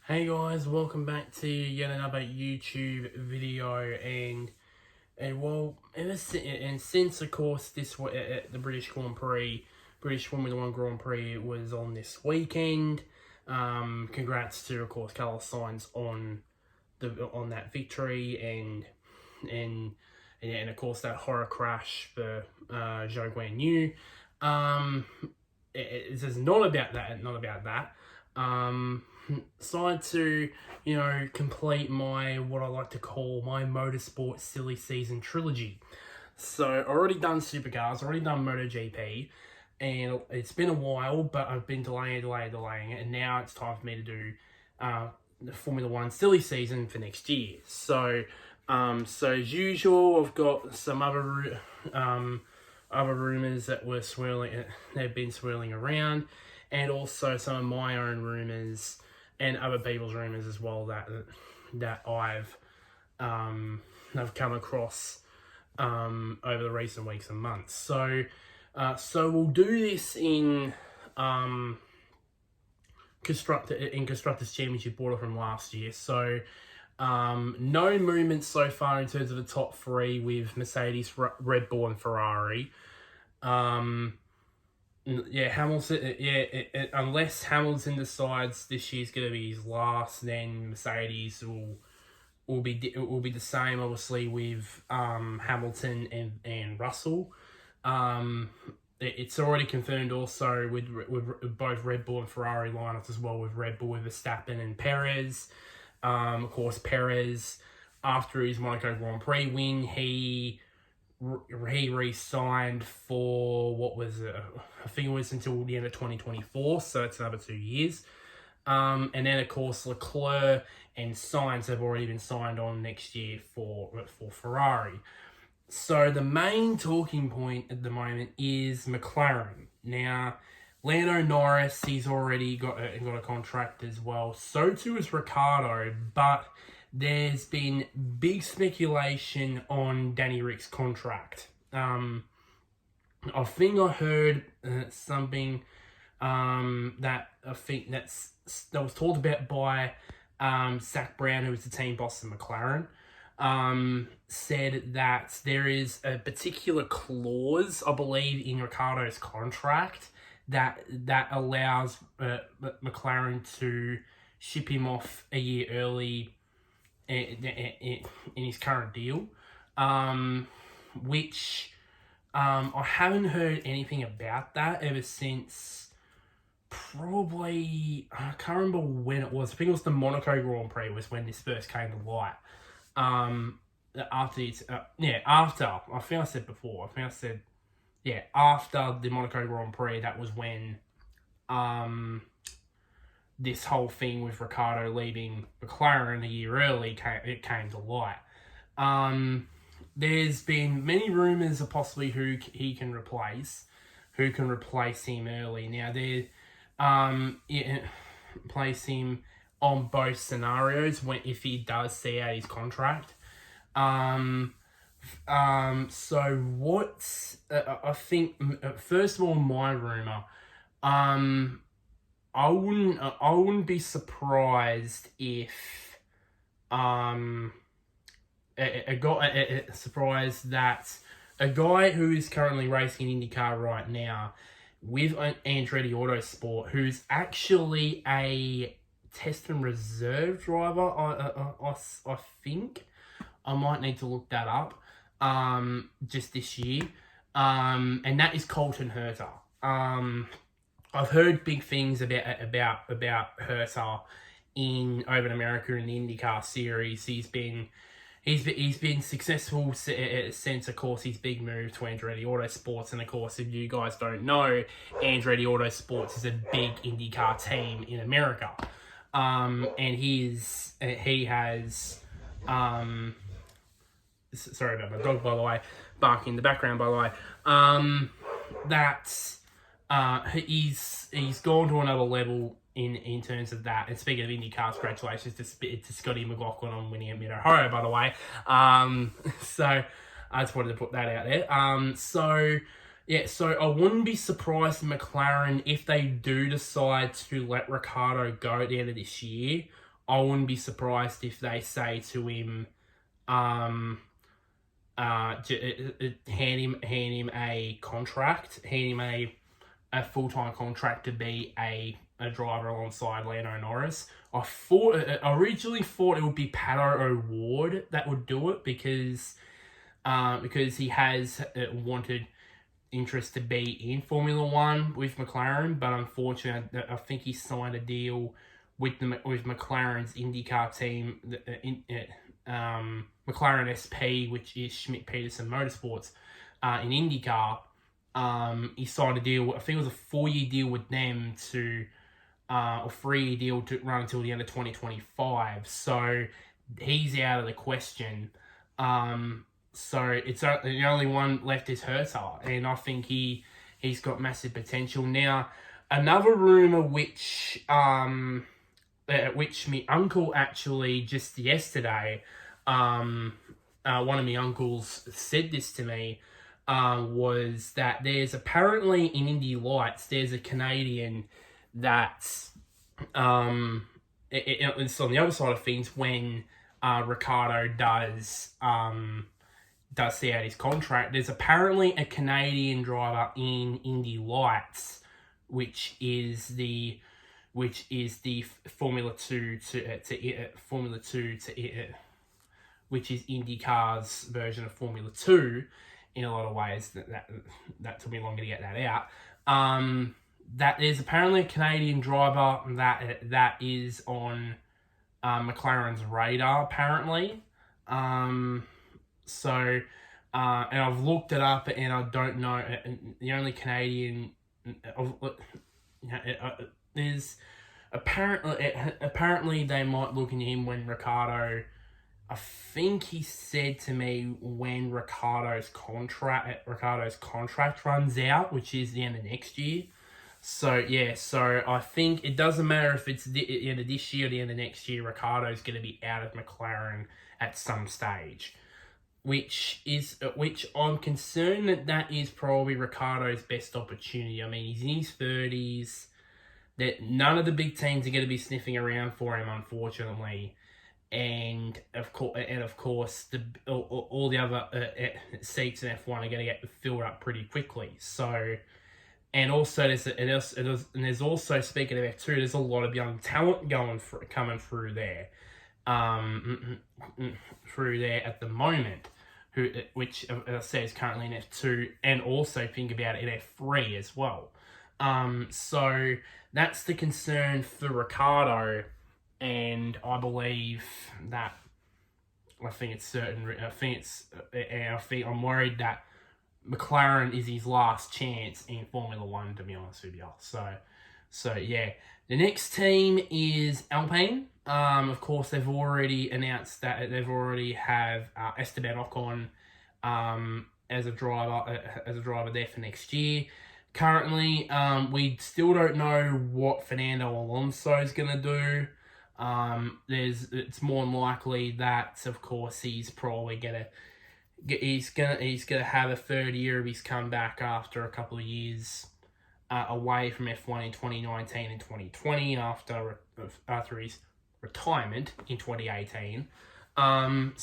Hey guys, welcome back to yet another YouTube video, and since of course the British Formula One Grand Prix was on this weekend. Congrats to of course Carlos Sainz on that victory and of course that horror crash for Zhou Guan Yu. It's not about that. Decided to, complete what I like to call my Motorsport silly season trilogy. So already done Supercars, already done MotoGP, and it's been a while, but I've been delaying it, and now it's time for me to do the Formula One silly season for next year. So as usual, I've got some other rumours that they've been swirling around, and also some of my own rumours and other people's rumours as well that I've come across over the recent weeks and months. So we'll do this in Constructors Championship order from last year. So no movement so far in terms of the top three with Mercedes, Red Bull, and Ferrari. Hamilton. Unless Hamilton decides this year's going to be his last, then Mercedes will be the same, obviously, with Hamilton and Russell. It's already confirmed also with both Red Bull and Ferrari lineups as well, with Red Bull with Verstappen and Perez. Of course, Perez, after his Monaco Grand Prix win, he re-signed for, what was it? I think it was until the end of 2024, so it's another 2 years. And then, of course, Leclerc and Sainz have already been signed on next year for Ferrari. So the main talking point at the moment is McLaren. Now, Lando Norris, he's already got a contract as well. So too is Ricciardo, but there's been big speculation on Danny Rick's contract. I think I heard something that was talked about by Zach Brown, who was the team boss of McLaren. Said that there is a particular clause, I believe, in Ricciardo's contract that allows McLaren to ship him off a year early in his current deal, which I haven't heard anything about that ever since probably, I can't remember when it was. I think it was the Monaco Grand Prix was when this first came to light. After I think I said before, after the Monaco Grand Prix, that was when this whole thing with Ricciardo leaving McLaren a year early came to light. There's been many rumours of possibly who can replace him early. Now place him on both scenarios if he does see out his contract. So what's I think first of all, my rumor, I wouldn't be surprised if surprised that a guy who is currently racing in IndyCar right now with Andretti Autosport, who's actually a test and reserve driver, I think. I might need to look that up just this year. And that is Colton Herta. I've heard big things about Herta over in America in the IndyCar series. He's been successful since, of course, his big move to Andretti Autosports. And, of course, if you guys don't know, Andretti Autosports is a big IndyCar team in America. And he has... sorry about my dog, by the way, barking in the background, by the way. He's gone to another level in terms of that. And speaking of IndyCar, congratulations to Scotty McLaughlin on winning at Mid-Ohio, by the way. So I just wanted to put that out there. So I wouldn't be surprised if McLaren, if they do decide to let Ricciardo go at the end of this year, I wouldn't be surprised if they say to him, hand him a contract, hand him a full-time contract to be a driver alongside Lando Norris. I originally thought it would be Pato O'Ward that would do it because he has wanted interest to be in Formula One with McLaren, but unfortunately, I think he signed a deal with McLaren's IndyCar team, McLaren SP, which is Schmidt-Peterson Motorsports, in IndyCar. He signed a deal. I think it was a 4-year deal with them or 3-year deal to run until the end of 2025. So he's out of the question. So it's the only one left is Herta, and I think he's got massive potential. Now, another rumor which my uncle actually just yesterday, one of my uncles said this to me, was that there's apparently in Indy Lights there's a Canadian that's it's on the other side of things when Ricciardo does see out his contract. There's apparently a Canadian driver in Indy Lights, which is the Formula 2 which is IndyCar's version of Formula 2 in a lot of ways. That took me longer to get that out. That there's apparently a Canadian driver that is on McLaren's radar, apparently. So, and I've looked it up, and I don't know. The only Canadian is apparently they might look into him when Ricciardo. I think he said to me when Ricciardo's contract runs out, which is the end of next year. So yeah, so I think it doesn't matter if it's the end of this year or the end of next year. Ricciardo's going to be out of McLaren at some stage, which I'm concerned that is probably Ricciardo's best opportunity. I mean, he's in his 30s. That none of the big teams are going to be sniffing around for him, unfortunately. And of course, all the other seats in F1 are going to get filled up pretty quickly. So, and also there's also, speaking of F2, there's a lot of young talent coming through there, at the moment, which as I say is currently in F2, and also think about it in F3 as well. So that's the concern for Ricciardo. And I believe that I'm worried that McLaren is his last chance in Formula One, to be honest with you. So yeah. The next team is Alpine. Of course, they've already announced that they've already have Esteban Ocon as a driver there for next year. Currently, we still don't know what Fernando Alonso is going to do. It's more than likely that, of course, he's probably gonna have a third year of his comeback after a couple of years away from F1 in 2019 and 2020 after his retirement in 2018. But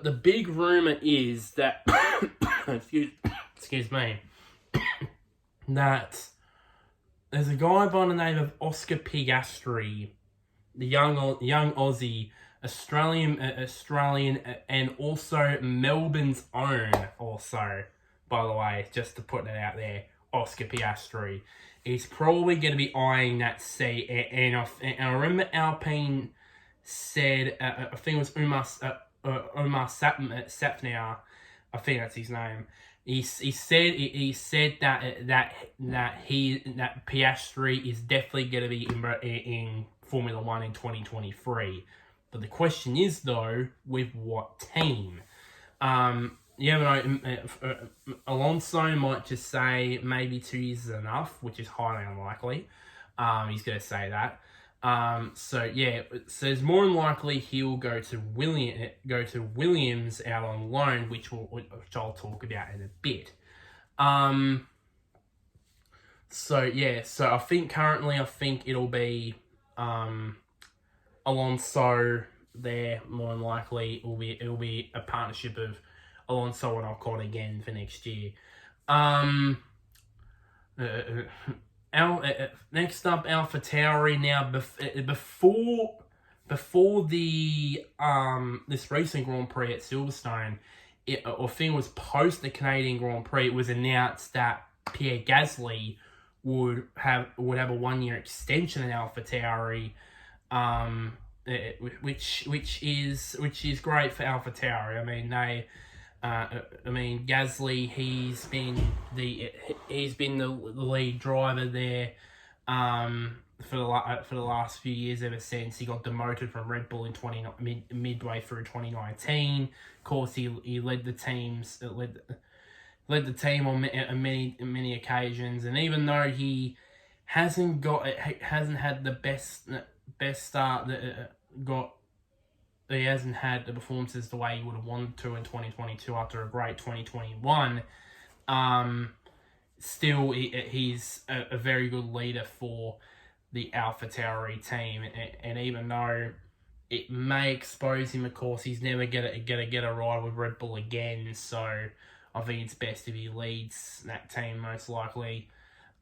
the big rumor is that excuse me, that there's a guy by the name of Oscar Piastri, the young Aussie, Australian, and also Melbourne's own. Also, by the way, just to put that out there, Oscar Piastri is probably going to be eyeing that seat. And I remember Alpine said, I think it was Umar Safnauer, I think that's his name. He said that Piastri is definitely going to be in Formula One in 2023. But the question is though, with what team? Alonso might just say maybe 2 years is enough, which is highly unlikely. He's going to say that. So it's more than likely he'll go to Williams out on loan, which I'll talk about in a bit. So yeah, so I think currently it'll be Alonso there. More than likely it'll be a partnership of Alonso and Ocon again for next year. Next up, AlphaTauri. Now, before the this recent Grand Prix at Silverstone, I think it was post the Canadian Grand Prix, it was announced that Pierre Gasly would have a 1-year extension in AlphaTauri, which is great for AlphaTauri. I mean Gasly, he's been the lead driver there for the last few years, ever since he got demoted from Red Bull in midway through 2019. Of course, he led the team on many occasions, and even though he hasn't had the best start he hasn't had the performances the way he would have wanted to in 2022 after a great 2021. Still, he's a very good leader for the AlphaTauri team, and even though it may expose him, of course, he's never gonna get a ride with Red Bull again. So I think it's best if he leads that team, most likely.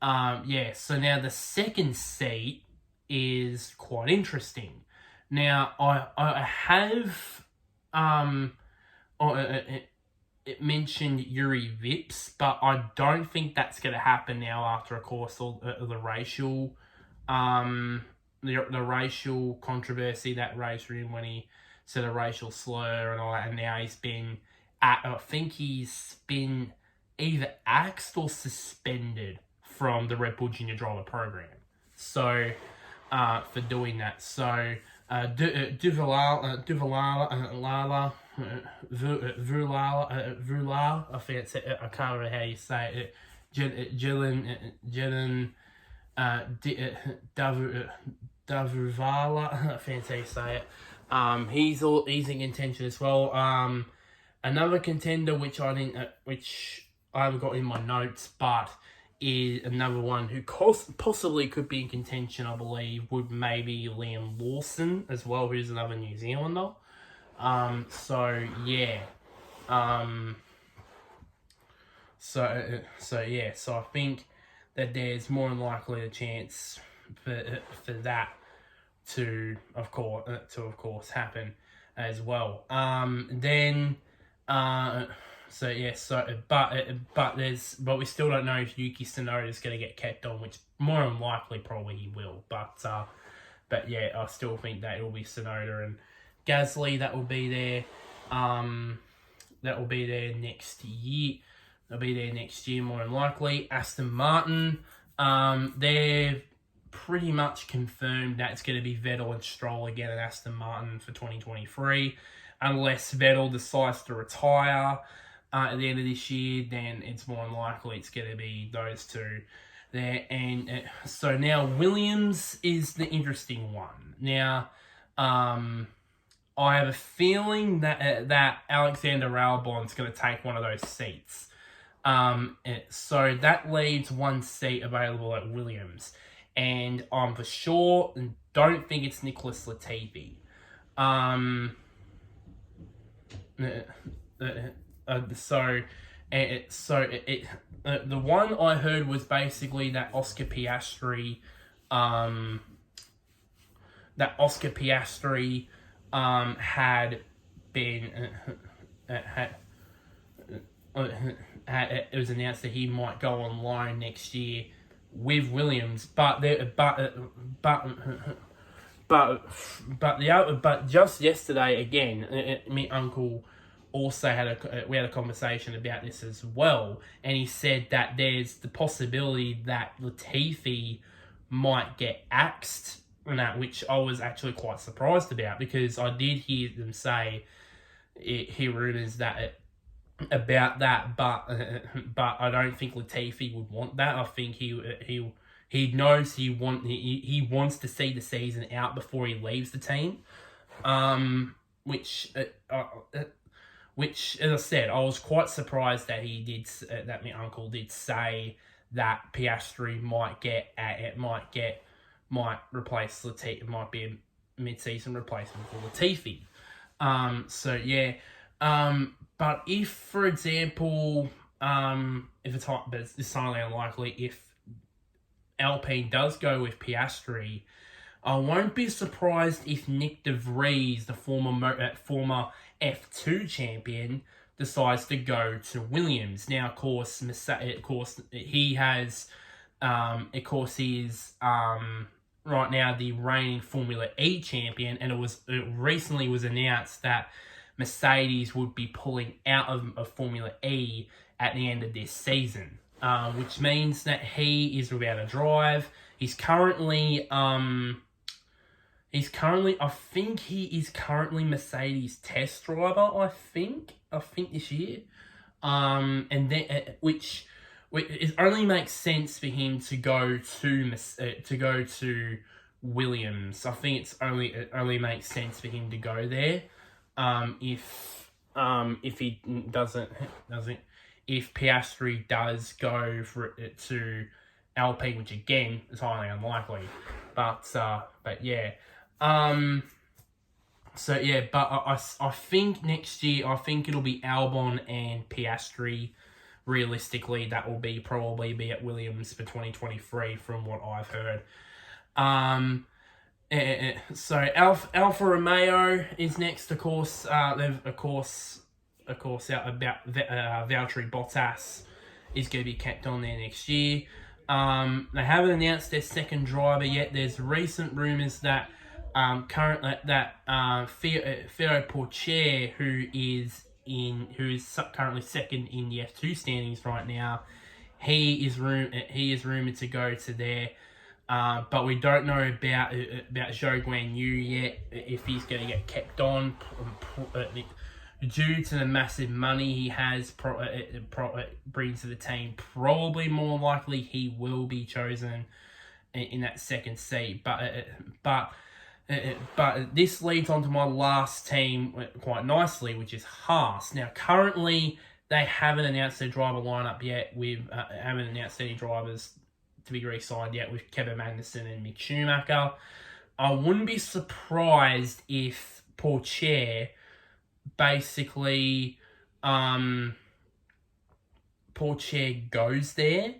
So now the second seat is quite interesting. Now, I have it mentioned Yuri Vips, but I don't think that's going to happen now after, of course, all the racial the racial controversy that raised for him when he said a racial slur and all that, and now I think he's been either axed or suspended from the Red Bull Junior Driver program. So, for doing that. So, Vulala, I think it's, I can't remember how you say it. Jelen Davuvala, I think that's how you say it. He's in contention as well. Another contender which I haven't got in my notes, but is another one who possibly could be in contention, I believe, would maybe Liam Lawson as well, who's another New Zealander. So I think that there's more than likely a chance for that to of course happen as well. But we still don't know if Yuki Tsunoda is going to get kept on, which more than likely probably he will. But yeah, I still think that it will be Tsunoda and Gasly that will be there. That will be there next year. They'll be there next year more than likely. Aston Martin, they're pretty much confirmed that it's going to be Vettel and Stroll again at Aston Martin for 2023, unless Vettel decides to retire at the end of this year. Then it's more than likely it's going to be those two there. And so now Williams is the interesting one. Now, I have a feeling that Alexander Albon's going to take one of those seats. So that leaves one seat available at Williams, and I'm for sure don't think it's Nicholas Latifi. The one I heard was basically that Oscar Piastri had been it was announced that he might go on loan next year with Williams, but just yesterday again, my uncle also we had a conversation about this as well, and he said that there's the possibility that Latifi might get axed, and that, which I was actually quite surprised about, because I did hear them hear rumours about that, but I don't think Latifi would want that. I think he knows he wants to see the season out before he leaves the team. Which as I said, I was quite surprised that that my uncle did say that Piastri might replace Latifi. It might be a mid-season replacement for Latifi. But if, for example, if it's hot, but it's highly unlikely, if Alpine does go with Piastri, I won't be surprised if Nick De Vries, the former F2 champion, decides to go to Williams. Now, of course, he is right now the reigning Formula E champion, and it recently was announced that Mercedes would be pulling out of Formula E at the end of this season, which means that he is without a drive. He's currently, I think he is currently Mercedes test driver. I think this year, and then which it only makes sense for him to go to Williams. I think it only makes sense for him to go there. If Piastri does go to Alpine, which again is highly unlikely, but yeah. But I think next year, I think it'll be Albon and Piastri. Realistically, that will probably be at Williams for 2023, from what I've heard. So Alfa Romeo is next. Of course, they've out about Valtteri Bottas is going to be kept on there next year. They haven't announced their second driver yet. There's recent rumours that Theo Pourchaire, who is currently second in the F2 standings right now, he is rumoured to go to there. But we don't know about Zhou Guanyu yet, if he's going to get kept on due to the massive money he has brings to the team. Probably more likely he will be chosen in that second seat. But this leads on to my last team quite nicely, which is Haas. Now, currently, they haven't announced their driver lineup yet. Haven't announced any drivers to be re-signed yet with Kevin Magnussen and Mick Schumacher. I wouldn't be surprised if Pourchaire basically Pourchaire goes there.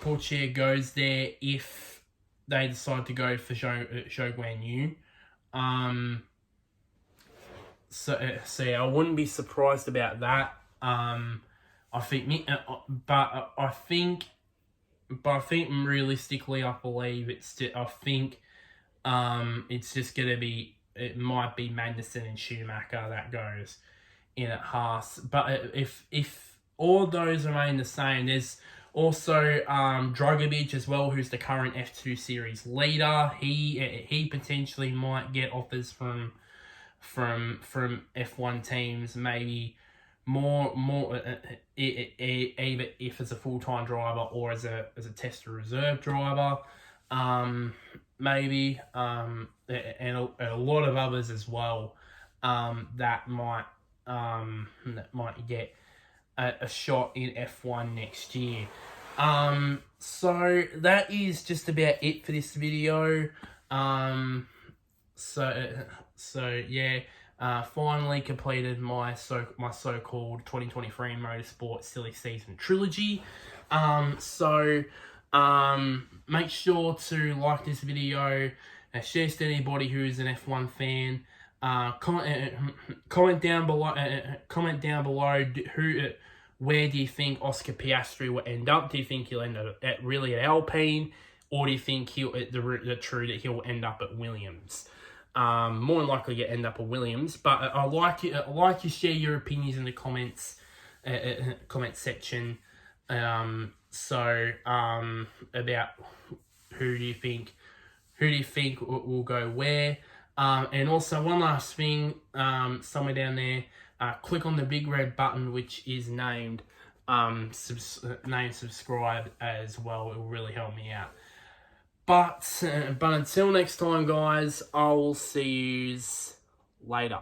Pourchaire goes there if they decide to go for Zhou Guanyu. So yeah, I wouldn't be surprised about that. I think realistically, I believe it's just gonna be. It might be Magnussen and Schumacher that goes in at Haas. But if all those remain the same, there's also Dragovic as well, who's the current F2 series leader. He potentially might get offers from F1 teams, maybe more either if it's a full-time driver or as a tester reserve driver, maybe and a lot of others as well, that might get a shot in F1 next year. So that is just about it for this video. Finally completed my so-called 2023 Motorsport Silly Season Trilogy. Make sure to like this video, share to anybody who is an F1 fan. Comment down below. Where do you think Oscar Piastri will end up? Do you think he'll end up at Alpine, or do you think he'll end up at Williams? More than likely to end up at Williams, but I like you to share your opinions in the comments section. About who do you think will go where? And also one last thing, somewhere down there, click on the big red button which is named subscribe as well. It will really help me out. But until next time, guys, I will see you later.